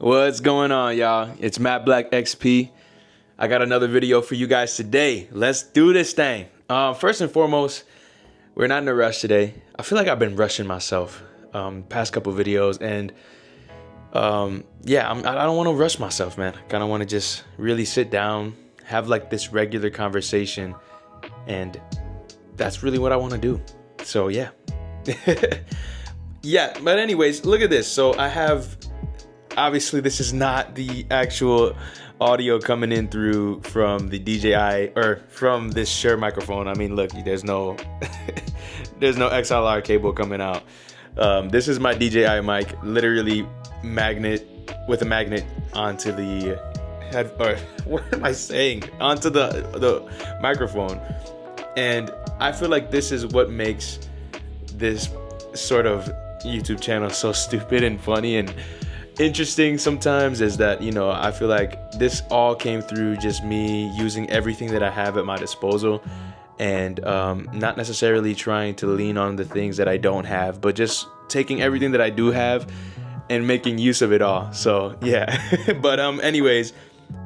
What's going on, y'all? It's Matt Black XP. I got another video for you guys today. Let's do this thing. First and foremost, we're not in a rush today. I feel like I've been rushing myself past couple videos, and I don't want to rush myself, man. I kind of want to just really sit down, have like this regular conversation, and that's really what I want to do. So yeah. Yeah, but anyways, look at this. So I have, obviously this is not the actual audio coming in through from the DJI or from this Shure microphone. I mean, look, there's no there's no XLR cable coming out. This is my DJI mic, literally with a magnet onto the head, or what am I saying? Onto the microphone. And I feel like this is what makes this sort of YouTube channel so stupid and funny and interesting sometimes, is that, I feel like this all came through just me using everything that I have at my disposal, and not necessarily trying to lean on the things that I don't have, but just taking everything that I do have and making use of it all. So yeah. But anyways,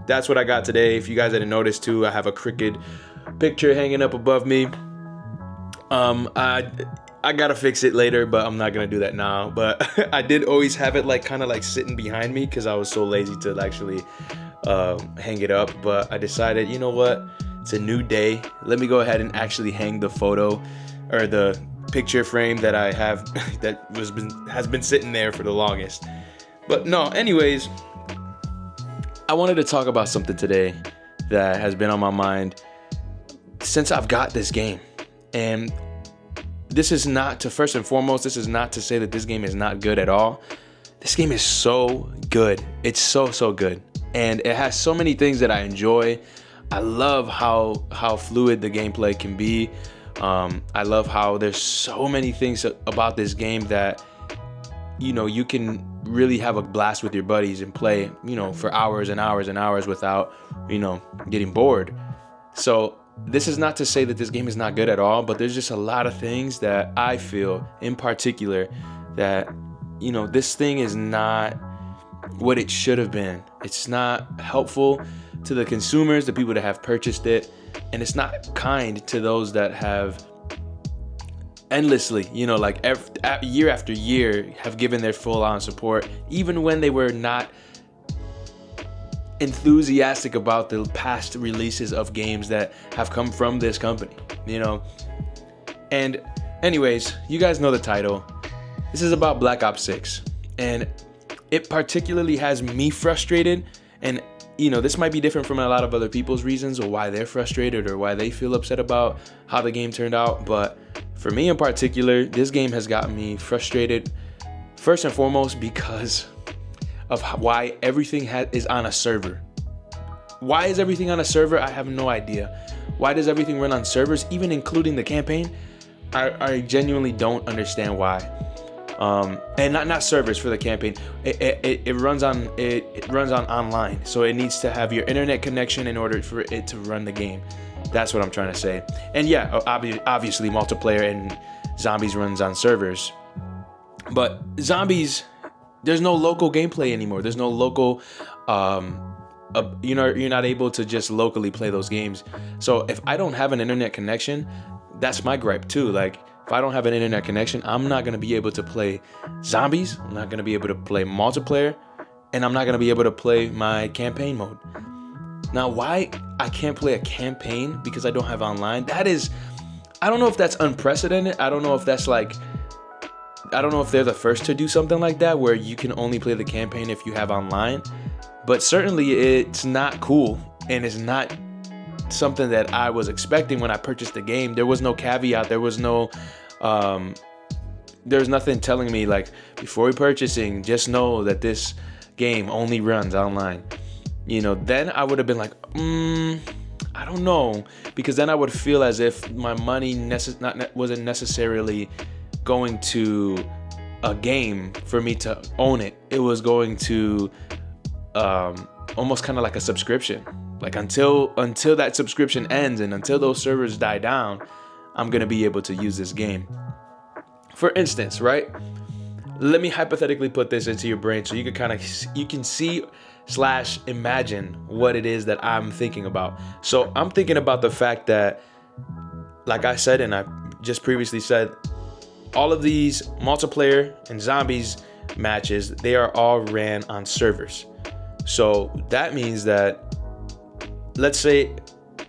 that's what I got today. If you guys hadn't noticed too, I have a Cricut picture hanging up above me. I gotta fix it later, but I'm not gonna do that now. But I did always have it kind of sitting behind me because I was so lazy to actually hang it up. But I decided, you know what? It's a new day. Let me go ahead and actually hang the photo or the picture frame that I have that has been sitting there for the longest. But no, anyways, I wanted to talk about something today that has been on my mind since I've got this game. And this is not to, first and foremost, this is not to say that this game is not good at all. This game is so good. It's so good. And it has so many things that I enjoy. I love how fluid the gameplay can be. I love how there's so many things about this game that, you can really have a blast with your buddies and play, for hours and hours and hours without, getting bored. So this is not to say that this game is not good at all, but there's just a lot of things that I feel in particular that, this thing is not what it should have been. It's not helpful to the consumers, the people that have purchased it, and it's not kind to those that have endlessly, year after year have given their full on support, even when they were not enthusiastic about the past releases of games that have come from this company, And anyways, you guys know the title. This is about Black Ops 6, and it particularly has me frustrated. And this might be different from a lot of other people's reasons or why they're frustrated or why they feel upset about how the game turned out, but for me in particular, this game has gotten me frustrated first and foremost because of why everything is on a server. Why is everything on a server? I have no idea. Why does everything run on servers, even including the campaign? I genuinely don't understand why. And not servers for the campaign. It runs on online, so it needs to have your internet connection in order for it to run the game. That's what I'm trying to say. And yeah, obviously multiplayer and zombies runs on servers, but zombies, there's no local gameplay anymore. There's no local, you're not able to just locally play those games. So if I don't have an internet connection, that's my gripe too. If I don't have an internet connection, I'm not going to be able to play zombies. I'm not going to be able to play multiplayer, and I'm not going to be able to play my campaign mode. Now, why I can't play a campaign because I don't have online, I don't know if that's unprecedented. I don't know if they're the first to do something like that, where you can only play the campaign if you have online. But certainly it's not cool, and it's not something that I was expecting when I purchased the game. There was no caveat. There was no, there's nothing telling me before purchasing, just know that this game only runs online. Then I would have been I don't know, because then I would feel as if my money wasn't necessarily going to a game for me to own it. It was going to almost kind of like a subscription. Until that subscription ends and until those servers die down, I'm gonna be able to use this game. For instance, right? let me hypothetically put this into your brain so you can see / imagine what it is that I'm thinking about. So I'm thinking about the fact that, like I said, and I just previously said, all of these multiplayer and zombies matches, they are all ran on servers. So that means that, let's say,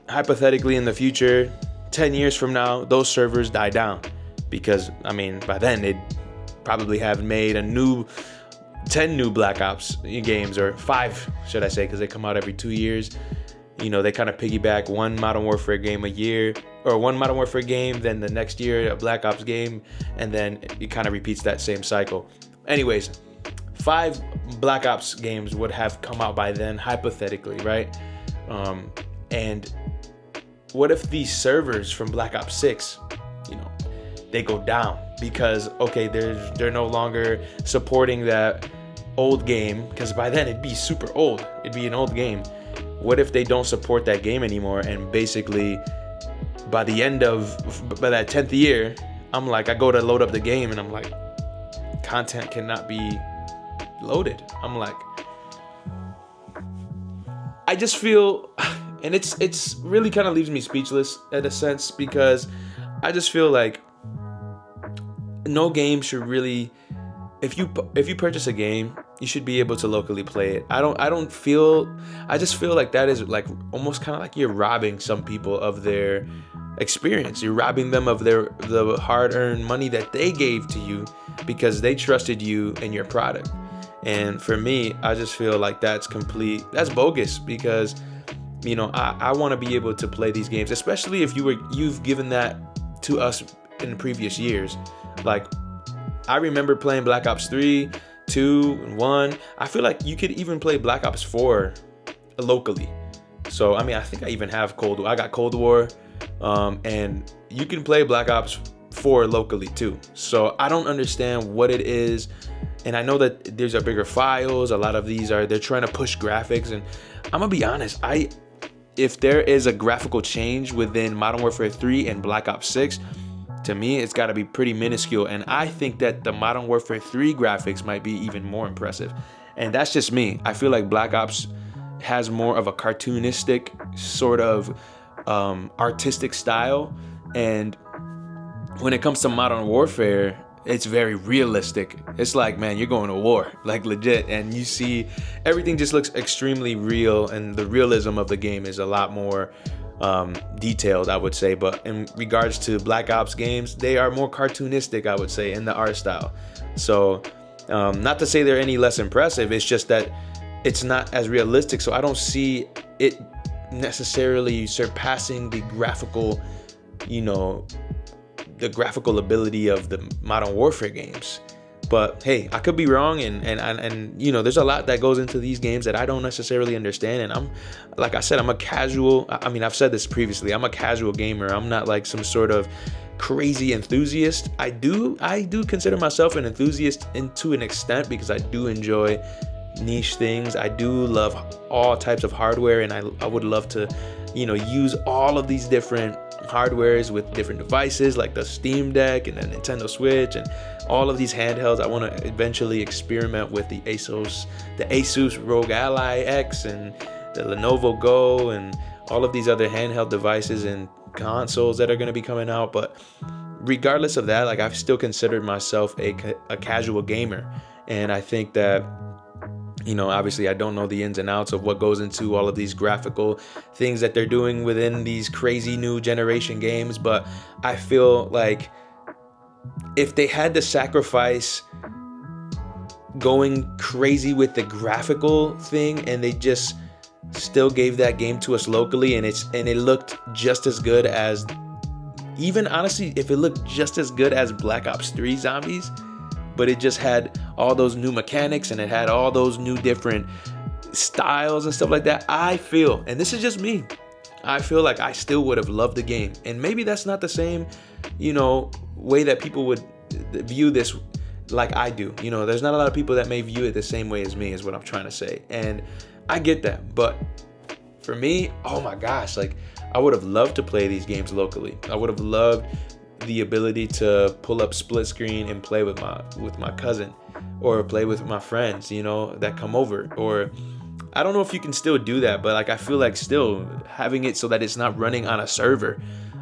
hypothetically in the future, 10 years from now, those servers die down. Because, I mean, by then they'd probably have made 10 new Black Ops games, or 5, should I say, because they come out every 2 years. You know, they kind of piggyback one Modern Warfare game a year, or one Modern Warfare game, then the next year a Black Ops game, and then it kind of repeats that same cycle. Anyways, 5 Black Ops games would have come out by then, hypothetically, right? And what if these servers from Black Ops 6, you know, they go down because, okay, they're no longer supporting that old game, because by then it'd be super old. It'd be an old game. What if they don't support that game anymore, and basically by that 10th year, I'm like, I go to load up the game and I'm like, content cannot be loaded. I'm like, I just feel, and it's really kind of leaves me speechless in a sense, because I just feel like no game should really, if you purchase a game, you should be able to locally play it. I just feel like that is like almost kind of like you're robbing some people of their experience. You're robbing them of the hard-earned money that they gave to you because they trusted you and your product. And for me, I just feel like that's bogus, because, you know, I want to be able to play these games, especially if you've given that to us in previous years. Like, I remember playing Black Ops 3, 2, and 1. I feel like you could even play Black Ops 4 locally. So, I mean, I think I even have Cold War. I got Cold War, and you can play Black Ops 4 locally too. So I don't understand what it is. And I know that these are bigger files. A lot of these they're trying to push graphics. And I'm gonna be honest, if there is a graphical change within Modern Warfare 3 and Black Ops 6, to me, it's got to be pretty minuscule. And I think that the Modern Warfare 3 graphics might be even more impressive. And that's just me. I feel like Black Ops has more of a cartoonistic sort of artistic style. And when it comes to Modern Warfare, it's very realistic. It's like, man, you're going to war, like legit. And you see everything just looks extremely real. And the realism of the game is a lot more detailed, I would say. But in regards to Black Ops games, they are more cartoonistic, I would say, in the art style. So not to say they're any less impressive, it's just that it's not as realistic. So I don't see it necessarily surpassing the graphical, the graphical ability of the Modern Warfare games. But hey, I could be wrong, and there's a lot that goes into these games that I don't necessarily understand. And like I said, I'm a casual. I mean, I've said this previously. I'm a casual gamer. I'm not like some sort of crazy enthusiast. I do consider myself an enthusiast to an extent, because I do enjoy niche things. I do love all types of hardware, and I would love to, use all of these different hardwares with different devices like the Steam Deck and the Nintendo Switch and all of these handhelds. I want to eventually experiment with the Asus ROG Ally X and the Lenovo Go and all of these other handheld devices and consoles that are going to be coming out. But regardless of that, like, I've still considered myself a casual gamer, and I think that, obviously I don't know the ins and outs of what goes into all of these graphical things that they're doing within these crazy new generation games, but I feel like if they had to sacrifice going crazy with the graphical thing, and they just still gave that game to us locally, and it looked just as good as, even honestly, if it looked just as good as Black Ops 3 Zombies, but it just had all those new mechanics and it had all those new different styles and stuff like that, I feel, and this is just me, I feel like I still would have loved the game. And maybe that's not the same, way that people would view this like I do. There's not a lot of people that may view it the same way as me, is what I'm trying to say. And I get that. But for me, oh my gosh, like, I would have loved to play these games locally. I would have loved the ability to pull up split screen and play with my cousin, or play with my friends, you know, that come over. Or I don't know if you can still do that, but like I feel like still having it so that it's not running on a server.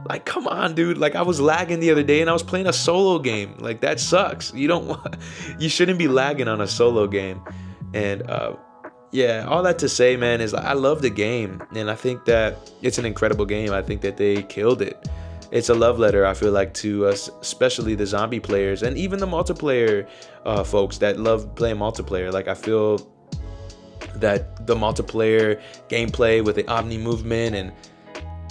Like, come on, dude. Like, I was lagging the other day and I was playing a solo game. Like, that sucks. You shouldn't be lagging on a solo game. And yeah, all that to say, man, is I love the game, and I think that it's an incredible game. I think that they killed it. It's a love letter, I feel like, to us, especially the zombie players and even the multiplayer folks that love playing multiplayer. Like, I feel that the multiplayer gameplay with the Omni movement, and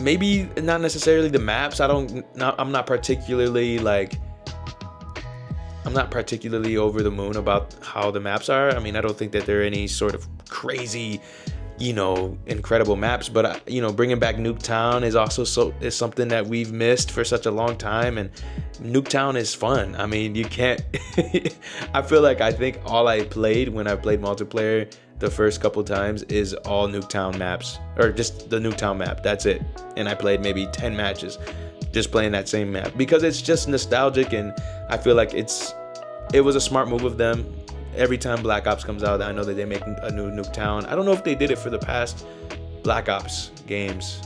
maybe not necessarily the maps. I'm not particularly over the moon about how the maps are. I mean, I don't think that they're any sort of crazy, incredible maps, but bringing back Nuketown is something that we've missed for such a long time, and Nuketown is fun. I mean, you can't I think all I played when I played multiplayer the first couple times is all Nuketown maps, or just the Nuketown map. That's it. And I played maybe 10 matches just playing that same map because it's just nostalgic, and I feel like it was a smart move of them. Every time Black Ops comes out, I know that they're making a new Nuketown. I don't know if they did it for the past Black Ops games.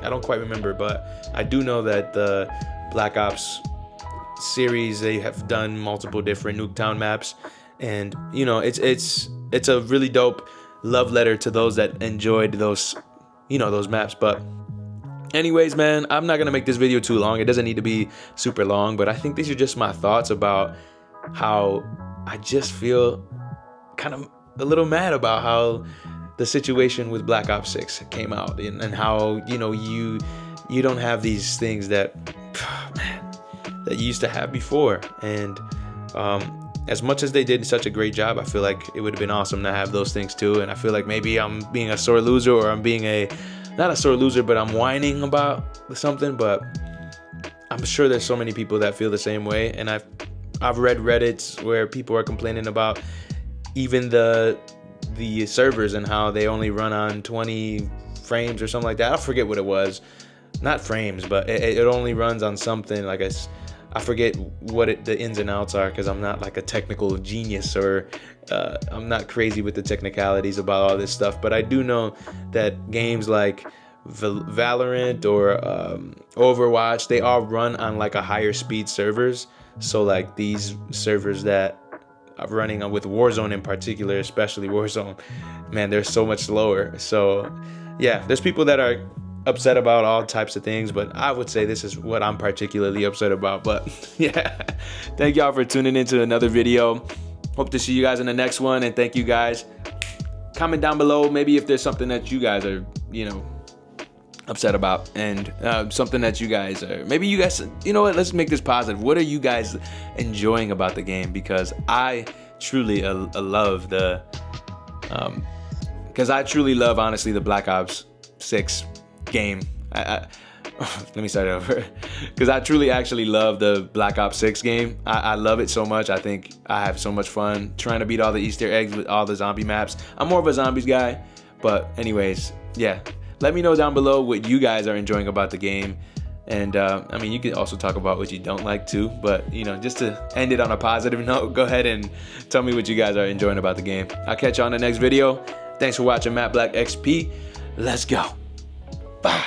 I don't quite remember, but I do know that the Black Ops series, they have done multiple different Nuketown maps, and it's a really dope love letter to those that enjoyed those maps. But anyways, man, I'm not gonna make this video too long. It doesn't need to be super long, but I think these are just my thoughts about how I just feel kind of a little mad about how the situation with Black Ops 6 came out, and how you don't have these things that you used to have before. And as much as they did such a great job, I feel like it would have been awesome to have those things too. And I feel like maybe I'm being a sore loser, or I'm being not a sore loser, but I'm whining about something. But I'm sure there's so many people that feel the same way. And I've read Reddits where people are complaining about even the servers and how they only run on 20 frames or something like that. I forget what it was. Not frames, but it only runs on something like I forget what the ins and outs are, because I'm not like a technical genius, or I'm not crazy with the technicalities about all this stuff. But I do know that games like Valorant or Overwatch, they all run on like a higher speed servers. So like these servers that are running with Warzone in particular, especially Warzone, man, they're so much slower. So yeah, there's people that are upset about all types of things, but I would say this is what I'm particularly upset about. But yeah, thank y'all for tuning into another video. Hope to see you guys in the next one, and thank you guys. Comment down below maybe if there's something that you guys are upset about, and something that you guys are, maybe you guys, let's make this positive. What are you guys enjoying about the game? Because I truly love honestly the Black Ops 6 game. Let me start over, because I truly actually love the Black Ops 6 game. I love it so much. I think I have so much fun trying to beat all the Easter eggs with all the zombie maps. I'm more of a zombies guy, but anyways, yeah. Let me know down below what you guys are enjoying about the game. And I mean, you could also talk about what you don't like too, but just to end it on a positive note, go ahead and tell me what you guys are enjoying about the game. I'll catch you on the next video. Thanks for watching Matt Black XP. Let's go. Bye.